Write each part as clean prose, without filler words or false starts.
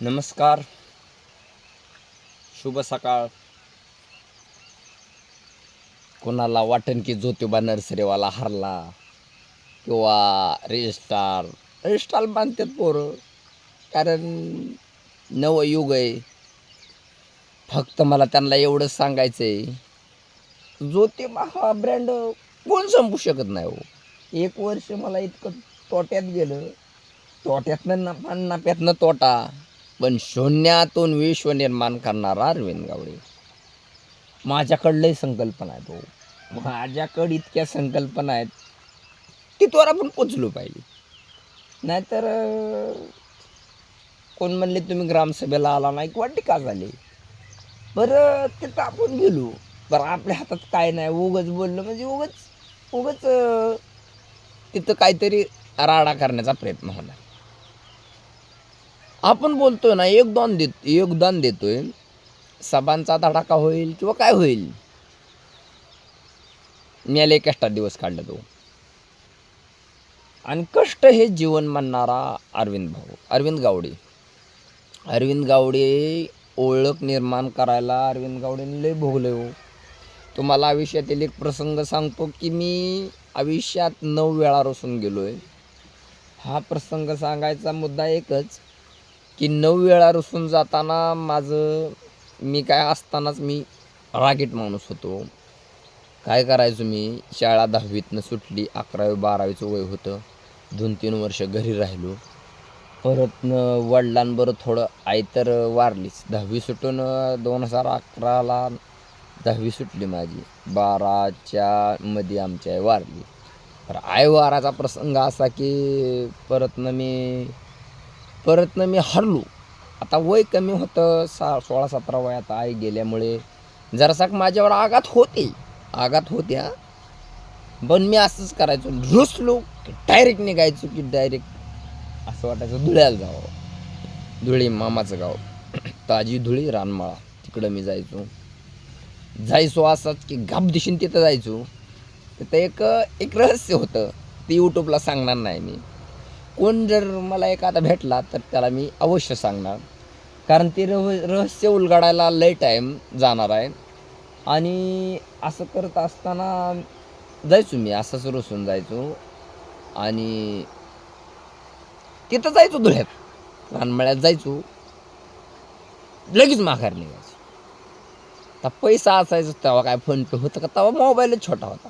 नमस्कार, शुभ सकाळ. कोणाला वाटन की ज्योतिबा नर्सरीवाला हरला किंवा रजिस्ट्रार रजिस्ट्रार बांधतात पोरं, कारण नवं युग आहे. फक्त मला त्यांना एवढंच सांगायचं आहे, ज्योतिबा हा ब्रँड कोण संपू शकत नाही हो. एक वर्ष मला इतकं तोट्यात गेलं, तोट्यातनं नफा नफ्यातनं तोटा, पण शून्यातून विश्व निर्माण करणारा अरविंद गावडे. माझ्याकडलंही संकल्पना आहेत हो. माझ्याकडे इतक्या संकल्पना आहेत, तिथवर आपण पोचलो पाहिजे. नाहीतर कोण म्हणले तुम्ही ग्रामसभेला आला नाही किंवा टीका झाली. बरं तिथं आपण गेलो, बरं आपल्या हातात काय नाही, उगच बोललं म्हणजे उगच उगच तिथं काहीतरी राडा करण्याचा प्रयत्न होणार. आपण बोलतोय ना, योगदान देतोय, सभांचा धडाका होईल किंवा काय होईल, मी लय कष्टात दिवस काढला तो. आणि कष्ट हे जीवन म्हणणारा अरविंद गावडे ओळख निर्माण करायला अरविंद गावडेने लय भोगले हो. तुम्हाला आयुष्यातील एक प्रसंग सांगतो की मी आयुष्यात 9 वेळा रुसून गेलो आहे. हा प्रसंग सांगायचा मुद्दा एकच की 9 वेळा रुसून जाताना मी काय असतानाच मी रागीट माणूस होतो. काय करायचो मी, शाळा 10वीतनं सुटली, 11वी 12वीचं वय होतं, 2-3 वर्ष घरी राहिलो. परत वडिलांबरोबर थोडं आई तर वारलीच. 10वी सुटून 2011ला 10वी सुटली माझी, 12च्या मध्ये आमची आई वारली. तर आई वाराचा प्रसंग असा की परतनं मी हरलो. आता वय कमी होतं, 16-17 वयात आई गेल्यामुळे जरासा माझ्यावर आघात होत्या. पण मी असंच करायचो, रुसलो की डायरेक्ट निघायचो, की डायरेक्ट असं वाटायचं धुळ्याला जावं. धुळे मामाचं गाव, ताजी धुळी रानमाळा, तिकडं मी जायचो असंच की घाप दिशीन तिथं जायचो. तिथं एक रहस्य होतं, ते यूट्यूबला सांगणार नाही मी. कोण जर मला एखादा भेटला तर त्याला मी अवश्य सांगणार, कारण ते रहस्य उलगडायला लय टाईम जाणार आहे. आणि असं करत असताना जायचो मी, असंच रुसून जायचो आणि तिथं जायचो धुळ्यात, रानमळ्यात जायचो, लगेच माघार निघायचो. आता पैसा असायचा तेव्हा, काय फोन पे होतं का तेव्हा, मोबाईलच छोटा होता.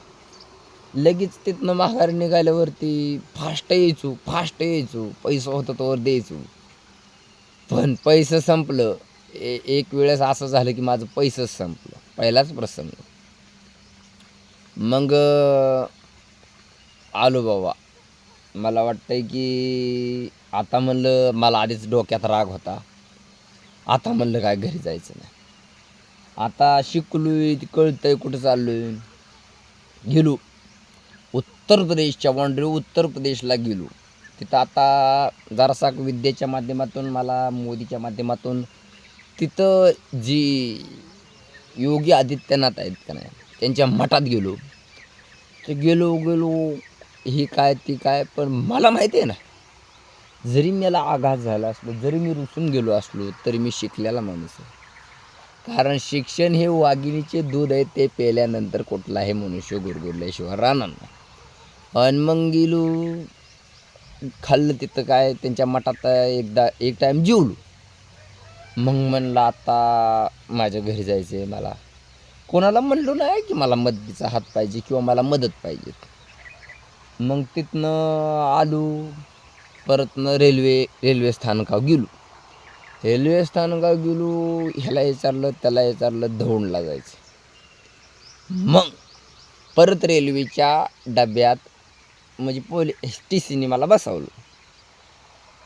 लगेच तिथनं माघार निघाल्यावरती फास्ट यायचो, पैसा होता तोवर द्यायचो. पण पैसे संपलं, एक वेळेस असं झालं की माझं पैसंच संपलं, पहिलाच प्रसंग. मग आलो बाबा. मला वाटतंय की आता म्हणलं, मला आधीच डोक्यात राग होता, आता म्हणलं काय घरी जायचं नाही. आता शिकलोय, कळतंय कुठं चाललोय. गेलो उत्तर प्रदेशच्या उत्तर प्रदेशला गेलो. तिथं आता जरासा विद्येच्या माध्यमातून, मला मोदीच्या माध्यमातून तिथं जी योगी आदित्यनाथ आहेत का नाही, त्यांच्या मठात गेलो. ते गेलो ही काय ती काय, पण मला माहिती आहे ना, जरी मला आघात झाला असलो, जरी मी रुसून गेलो असलो, तरी मी शिकलेला माणूस आहे. कारण शिक्षण हे वाघिणीचे दूध आहे, ते पेल्यानंतर कुठलाही मनुष्य गुरगुरल्याशिवाय राहणार नाही. आणि मग गेलो, खाल्लं तिथं काय त्यांच्या मठात, एक टाईम जेवलो. मग म्हणलं आता माझ्या घरी जायचं आहे. मला कोणाला म्हणलो नाही की मला मदतीचा हात पाहिजे किंवा मला मदत पाहिजे. मग तिथनं आलो, परतनं रेल्वे स्थानकावर गेलो. ह्याला विचारलं त्याला विचारलं, दौंडला जायचं. मग परत रेल्वेच्या डब्यात म्हणजे TCने मला बसवलं.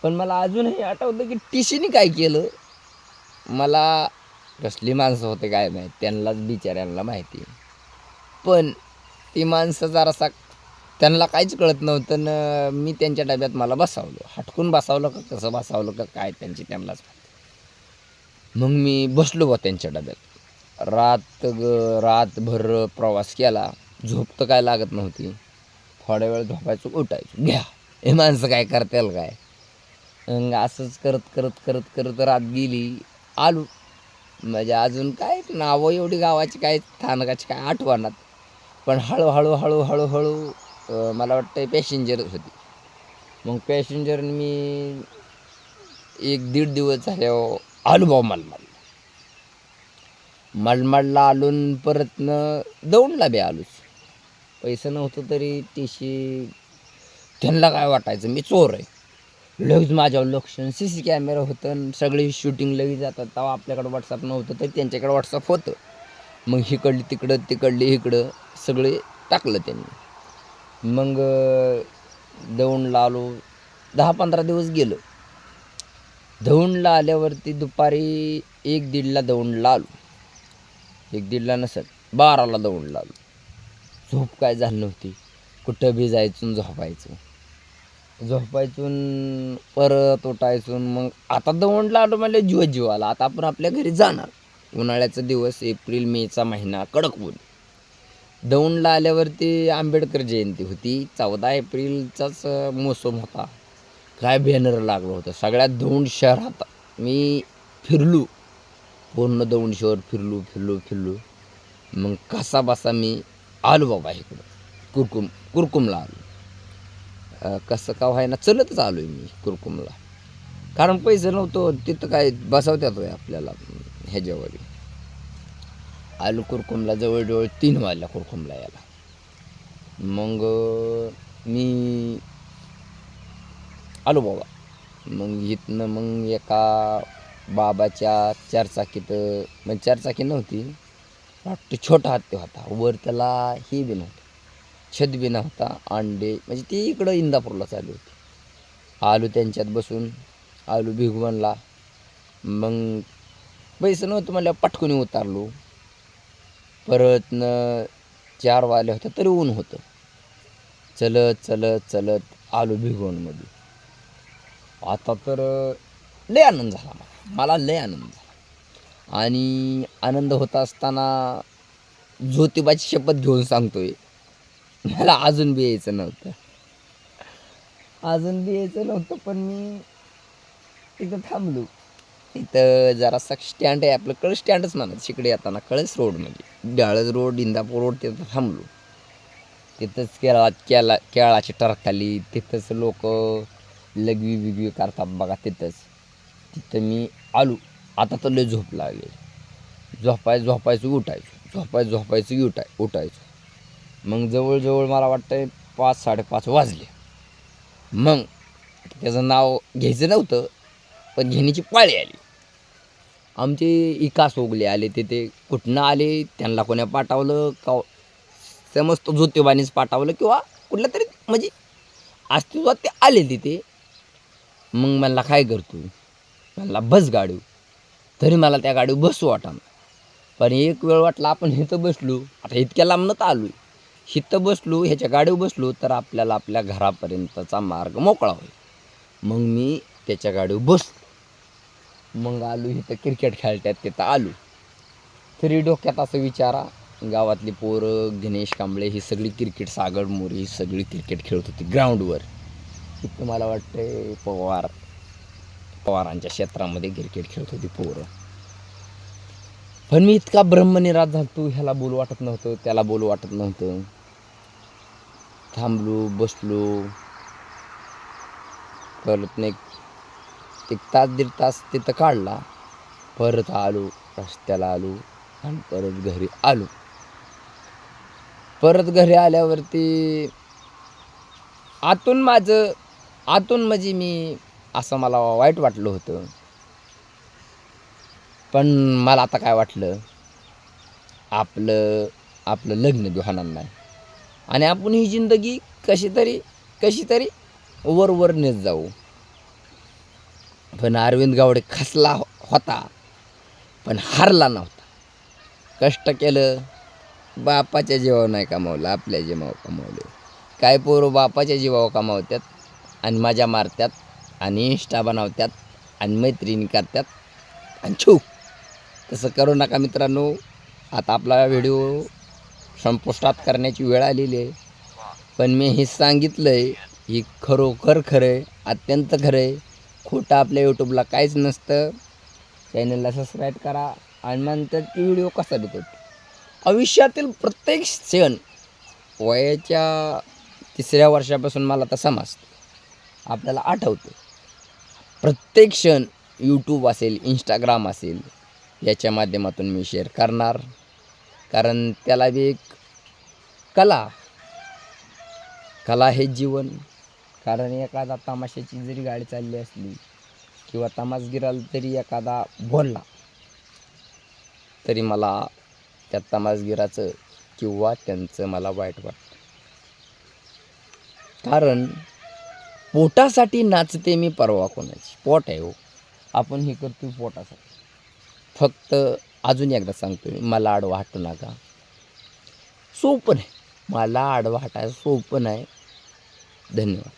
पण मला अजूनही आठवतं की TCने काय केलं, मला कसली माणसं होते काय माहीत, त्यांनाच बिचाऱ्यांना माहिती. पण ती माणसं जरासा, त्यांना काहीच कळत नव्हतं ना. मी त्यांच्या डब्यात मला बसावलं, हटकून बसावलं का कसं बसावलं का काय, त्यांनाच. मग मी बसलो बा त्यांच्या डब्यात. रातभर प्रवास केला, झोप तर काय लागत नव्हती. थोड्या वेळ झोपायचं, उठायचं, घ्या हे माणसं काय करतील काय. मग असंच करत करत करत करत रात गेली. आलो म्हणजे अजून काय नावं एवढी गावाची काय स्थानकाची काय आठवणात. पण हळूहळू हळूहळू हळू मला वाटतं पॅसेंजरच होती. मग पॅसेंजर मी 1-1.5 दिवस झाल्यावर आलो भाऊ मनमाडला. मनमाडला आलून परतनं दौंडला बी आलोच. पैसे नव्हतं तरी टीशी त्यांना काय वाटायचं मी चोर आहे. लगेच माझ्यावर लक्ष, CC कॅमेरा होतं, सगळी शूटिंग लगेच जातात. तेव्हा आपल्याकडं व्हॉट्सअप नव्हतं तर त्यांच्याकडे व्हॉट्सअप होतं. मग हिकडली तिकडं तिकडली इकडं सगळे टाकलं त्यांनी. मग दौंडला आलो. 10-15 दिवस गेलो. दौंडला आल्यावरती दुपारी 1-1:30ला दौंडला आलो. 1-1:30ला नसेल 12ला दौंडला आलो. झोप काय झाली नव्हती. कुठं बी जायचून झोपायचं. झोपायचून परत उठायचून मग आता दौंडला आलो म्हणजे जीव आला. आता आपण आपल्या घरी जाणार. उन्हाळ्याचा दिवस एप्रिल मेचा महिना कडक ऊन. दौंडला आल्यावरती आंबेडकर जयंती होती. 14 एप्रिलचाच मोसम होता. काय बॅनर लागलं होतं सगळ्यात दौंड शहरात. मी फिरलो पूर्ण दौंड शहर फिरलो. मग कसा बसा मी आलो बाबा इकडं कुरकुमला आलो. कसं का व्हायना चलतच आलो आहे मी कुरकुमला. कारण पैसे नव्हतं तिथं काय बसवत्यात होय आपल्याला ह्याच्यावर. आलो कुरकुमला जवळजवळ 3 वाजल्या कुरकुमला यायला. मग मी आलो बाबा. मग इथनं मग एका बाबाच्या 4 चाकीत म्हणजे 4 चाकी नव्हती वाटतं छोटा हत्ती होता. वर त्याला हे बी नव्हतं छत बी नव्हता. अंडे म्हणजे ती इकडं इंदापूरला चालू होती. आलो त्यांच्यात बसून. आलो भिगवणला. मग पैसे नव्हतं म्हणल्यावर पटकून उतारलो. परत 4 वाजले होते तरी ऊन होतं. चलत आलो भिगवणमध्ये. आता तर लय आनंद झाला मला लय आनंद झाला. आणि आनंद होत असताना ज्योतिबाची शपथ घेऊन सांगतोय मला अजून बी यायचं नव्हतं. पण मी तिथं थांबलो. तिथं जरासा स्टँड आहे आपलं कळस स्टँडच म्हणत तिकडे येताना कळस रोड म्हणजे डाळज रोड इंदापूर रोड तिथं थांबलो. तिथंच केळाची टरखाली तिथंच लोक लघवी बिगवी करतात बघा तिथं मी आलो. आता तर लय झोप लागली. झोपायचं उठायचं. मग जवळजवळ मला वाटतं 5-5:30 वाजले. मग त्याचं नाव घ्यायचं नव्हतं पण घेण्याची पाळी आली. आमचे इकास ओगले आले तिथे. कुठनं आले त्यांना कोण्या पाठवलं का समजतो ज्योतिबानीच पाठवलं किंवा कुठलं तरी म्हणजे अस्तित्वात ते आले तिथे. मग मला काय करतो मला बस गाडी. तरी मला त्या गाडीवर बसू वाटाणं. पण एक वेळ वाटला आपण इथं बसलो आता इतक्या लांबनं आलो इथं बसलो ह्याच्या गाडीवर बसलो तर आपल्याला आपल्या घरापर्यंतचा मार्ग मोकळा होईल. मग मी त्याच्या गाडीवर बसलो. मग आलो इथं क्रिकेट खेळतात तिथं आलो. तरी डोक्यात असं विचारा गावातली पोरं गणेश कांबळे ही सगळी क्रिकेट सागर मोरे ही सगळी क्रिकेट खेळत होती ग्राउंडवर. इथं मला वाटतं पवारांच्या क्षेत्रामध्ये क्रिकेट खेळत होती पोरं. पण मी इतका ब्रह्मनिराश झालतो. ह्याला बोलू वाटत नव्हतं त्याला बोलू वाटत नव्हतं. थांबलो बसलो. परत नाही 1-1.5 तास तिथं काढला. परत आलो रस्त्याला आलो आणि परत घरी आलो. परत घरी आल्यावरती आतून म्हणजे मी असं मला वाईट वाटलं होतं. पण मला आता काय वाटलं आपलं लग्न बी होणार नाही आणि आपण ही जिंदगी कशी तरी वर नेत जाऊ. पण अरविंद गावडे खचला होता पण हारला नव्हता. कष्ट केलं. बापाच्या जीवावर नाही कमावलं आपल्या जीवावर कमावलं. काय पोरं बापाच्या जीवावर कमावतात आणि मजा मारतात आणि इंस्टा बनवतात आणि मैत्रिणी करतात आणि तसं करू नका मित्रांनो. आता आपला व्हिडिओ संपुष्टात करण्याची वेळ आलेली आहे. पण मी हे सांगितलं आहे ही खरोखर खरं आहे अत्यंत खरं आहे. खोटं आपल्या यूट्यूबला काहीच नसतं. चॅनलला सबस्क्राईब करा. आणि म्हणतात की व्हिडिओ कसा भेटतो. आयुष्यातील प्रत्येक क्षण वयाच्या 3ऱ्या वर्षापासून मला तर समजतं, आपल्याला आठवतं. प्रत्येक क्षण यूट्यूब असेल, इंस्टाग्राम असेल, याच्या माध्यमातून मी शेअर करणार. कारण त्याला बी एक कला हे जीवन. कारण एखादा तमाशाची जरी गाडी चालली असली किंवा तमासगीराला जरी एखादा बोलला तरी मला त्या तमासगीराचं किंवा त्यांचं मला वाईट वाटतं. कारण पोटासाठी नाचते मी, परवा कोणाची. पोट आहे हो, आपण हे करतो पोटासाठी. फक्त अजून एकदा सांगतो मी, मला आडवा हटू नका. सोपं नाही, मला आडवा हटायचं सोपं नाही. धन्यवाद.